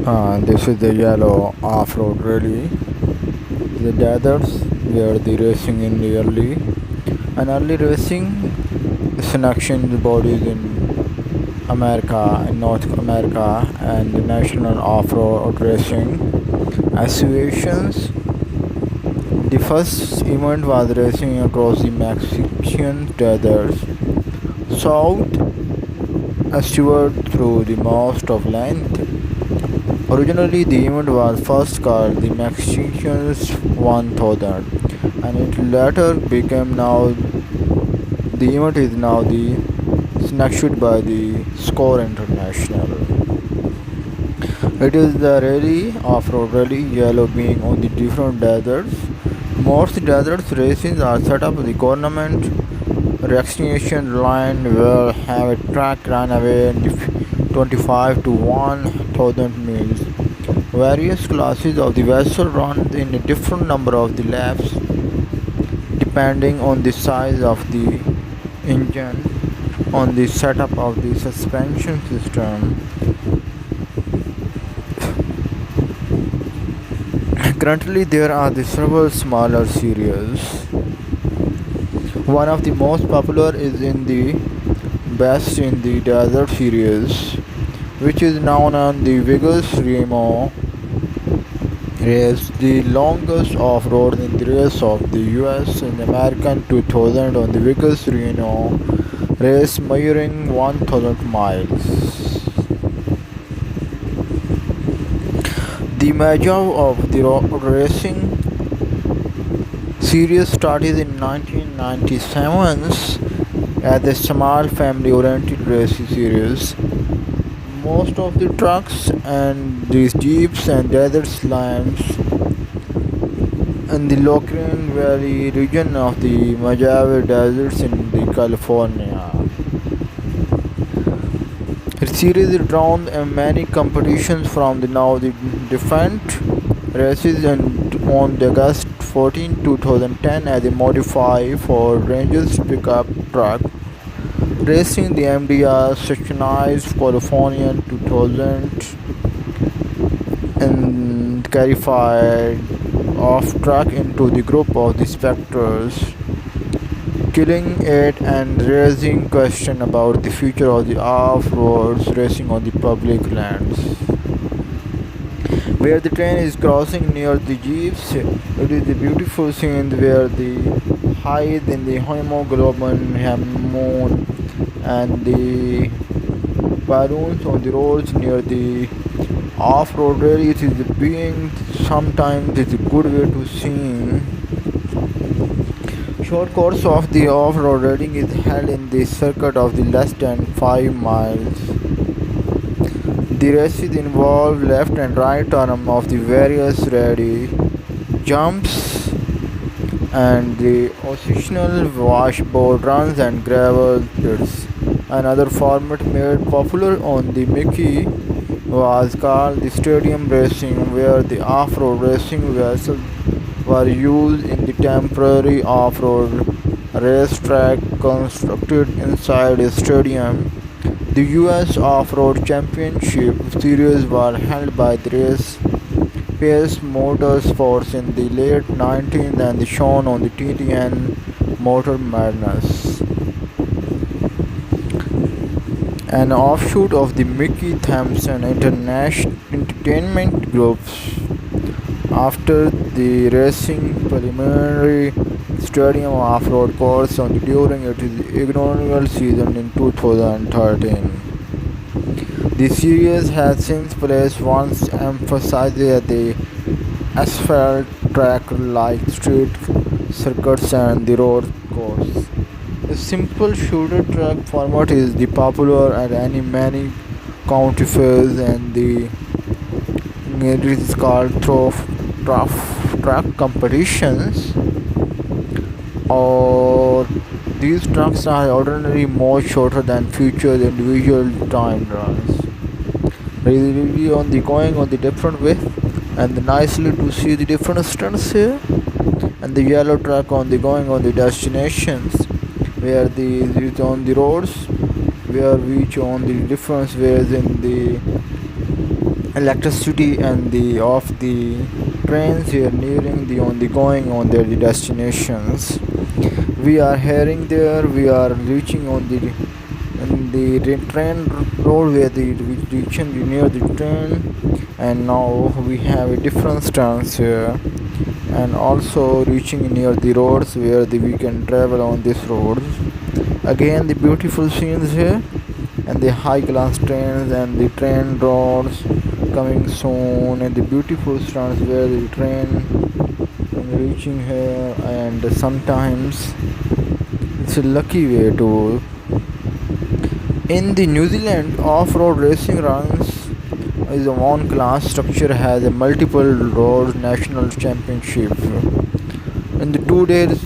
This is the yellow off-road rally. The deserts where the racing in the early racing is an action bodies in America, in North America, and the National Off-Road Racing Associations. The first event was racing across the Mexican deserts, south eastward through the most of length. Originally, the event was first called the Mexican's 1000, and it later became now the event is now the sanctioned by the Score International. It is the rally off-road rally, yellow being on the different deserts. Most deserts races are set up the government recreation line will have a track run away in 25 to 1000 miles. Various classes of the vessel run in a different number of the laps depending on the size of the engine, on the setup of the suspension system. Currently, there are several smaller series. One of the most popular is in the Best in the Desert series, which is known on the Vegas Remo race, the longest off-road in the race of the US in the American 2000 on the Vegas Reno race measuring 1000 miles. The major of the racing series started in 1997 as a small family-oriented racing series. Most of the trucks and these jeeps and desert slimes in the Locrian Valley region of the Mojave Deserts in the California. The series is drawn in many competitions from the different races and on August 14, 2010 as a modify for Rangers pickup truck racing the MDR sectionized California 2000 and clarified off track into the group of the specters, killing it and raising question about the future of the off-road racing on the public lands. Where the train is crossing near the jeeps, it is a beautiful scene where the height in the hemoglobin hormone and the balloons on the roads near the off-road rally. It is being sometimes it's a good way to see. Short course of the off-road riding is held in the circuit of the less than 5 miles. The races involve left and right arm of the various ready jumps and the occasional washboard runs and gravel pits. Another format made popular on the Mickey was called the stadium racing, where the off-road racing vessels were used in the temporary off-road racetrack constructed inside a stadium. The US Off-Road Championship Series were held by the race Pace Motorsports in the late 19th and shown on the TTN Motor Madness, an offshoot of the Mickey Thompson International Entertainment Groups. After the racing preliminary stadium off-road course on during its inaugural season in 2013. The series has since placed once emphasizes the asphalt track like street circuits and the road course. The simple shooter track format is the popular at many county fairs and it is called track competitions, or these trucks are ordinarily more shorter than featured individual time runs. Really on the going on the different way and nicely to see the different stunts here, and the yellow track on the going on the destinations where the is on the roads where which on the different ways in the electricity and the of the trains here nearing the on the going on their destinations. We are heading there. We are reaching on the in the train road where the we reaching near the train, and now we have a different stance here, and also reaching near the roads where we can travel on this road. Again, the beautiful scenes here, and the high class trains and the train roads coming soon, and the beautiful stands where the train is reaching here. And sometimes it's a lucky way to. In the New Zealand, off-road racing runs is a one-class structure has a multiple road national championship. In the 2 days,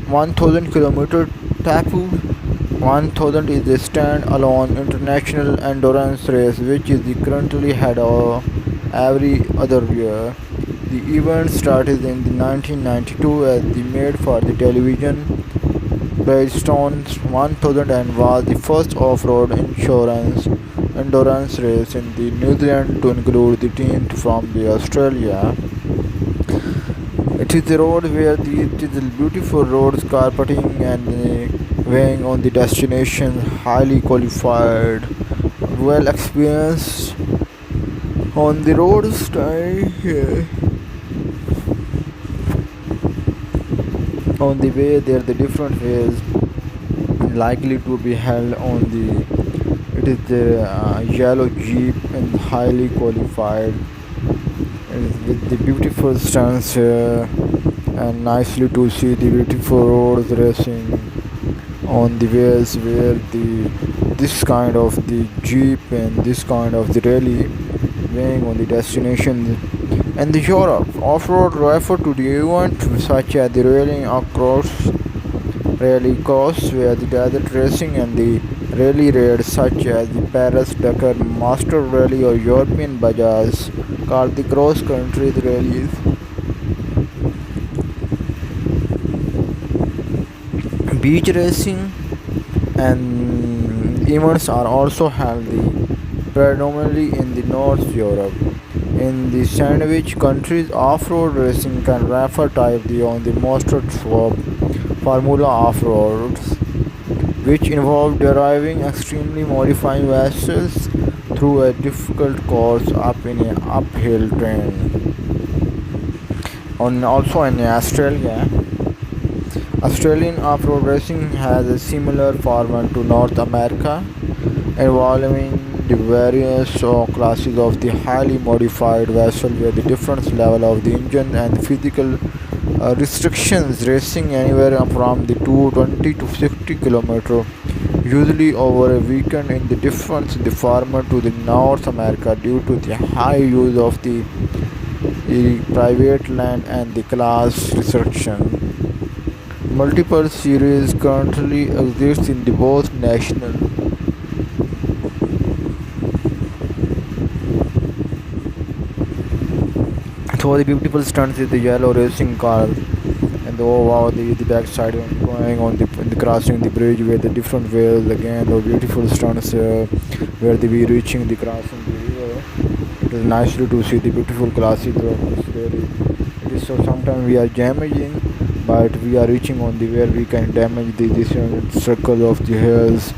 1,000 kilometer Tapu 1000 is a stand-alone international endurance race which is currently held every other year. The event started in the 1992 as the made for the television Bridgestone 1000 and was the first off-road insurance endurance race in the New Zealand to include the team from the Australia. It is a road where it is a beautiful roads carpeting and weighing on the destination, highly qualified, well experienced on the road style here. On the way there the different ways likely to be held on the it is the yellow jeep and highly qualified with the beautiful stunts here, and nicely to see the beautiful roads racing on the ways where the this kind of the jeep and this kind of the rally weighing on the destination. And the Europe off-road refer to the event such as the rallying across rally course where the desert racing and the rally raids such as the Paris Dakar Master Rally or European Bazaars called the cross-country rallies. Beach racing and events are also held predominantly in the North Europe. In the sandwich countries, off-road racing can refer typically on the most swap Formula off-roads, which involve driving extremely modifying vessels through a difficult course up in an uphill terrain. Also in Australia, Australian off-road racing has a similar format to North America, involving the various classes of the highly modified vessel where the different level of the engine and physical restrictions racing anywhere from the 220 to 60 kilometer usually over a weekend in the difference in the format to the North America due to the high use of the private land and the class restriction. Multiple series currently exist in the both national so the beautiful stunts is the yellow racing car, and oh wow, the backside going on the crossing the bridge where the different ways again the beautiful stunts where they be reaching the crossing the river. It is nicely to see the beautiful classic of this really. It is so sometimes we are damaging, but we are reaching on the where we can damage the different circle of the hills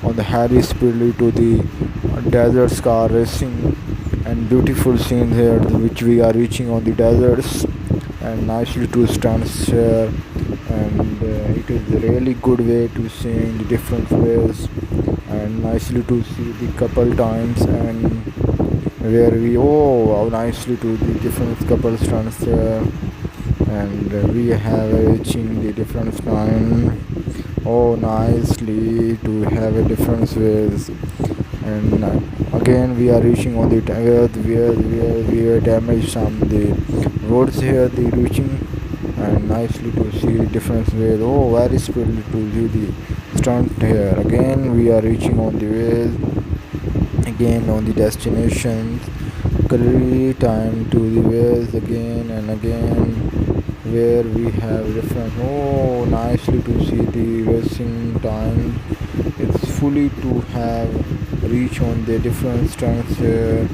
on the highly speedily to the desert car racing and beautiful scenes here which we are reaching on the deserts and nicely to stunts here, and it is a really good way to see in the different ways and nicely to see the couple times and where we oh how nicely to the different couple stunts here, and we have reaching the different time oh nicely to have a different ways, and again we are reaching on the where we are damaged some the roads here the reaching and nicely to see different ways oh very speedily to see the stunt here. Again we are reaching on the ways again on the destinations clearly time to the ways again and again where we have different oh nicely to see the racing time. It's fully to have reach on the different stunts here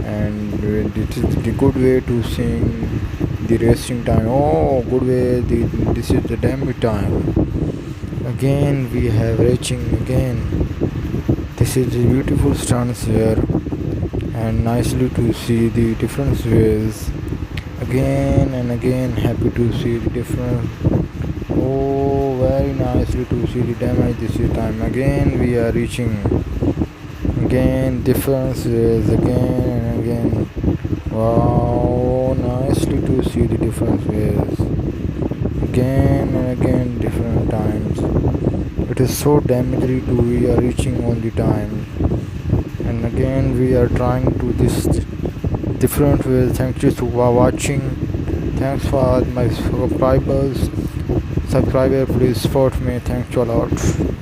and this is the good way to seeing the racing time. Oh, good way. This is the demo time. Again, we have racing again. This is the beautiful stunts here, and nicely to see the different ways. Again and again, happy to see the different. Oh, very nicely to see the damage this time. Again, we are reaching. Again, differences again and again. Wow, nicely to see the different ways. Again and again, different times. It is so damaging to we are reaching on the time. And again, we are trying to this different ways. Thank you for watching. Thanks for my subscribers. Subscriber, please support me. Thank you a lot.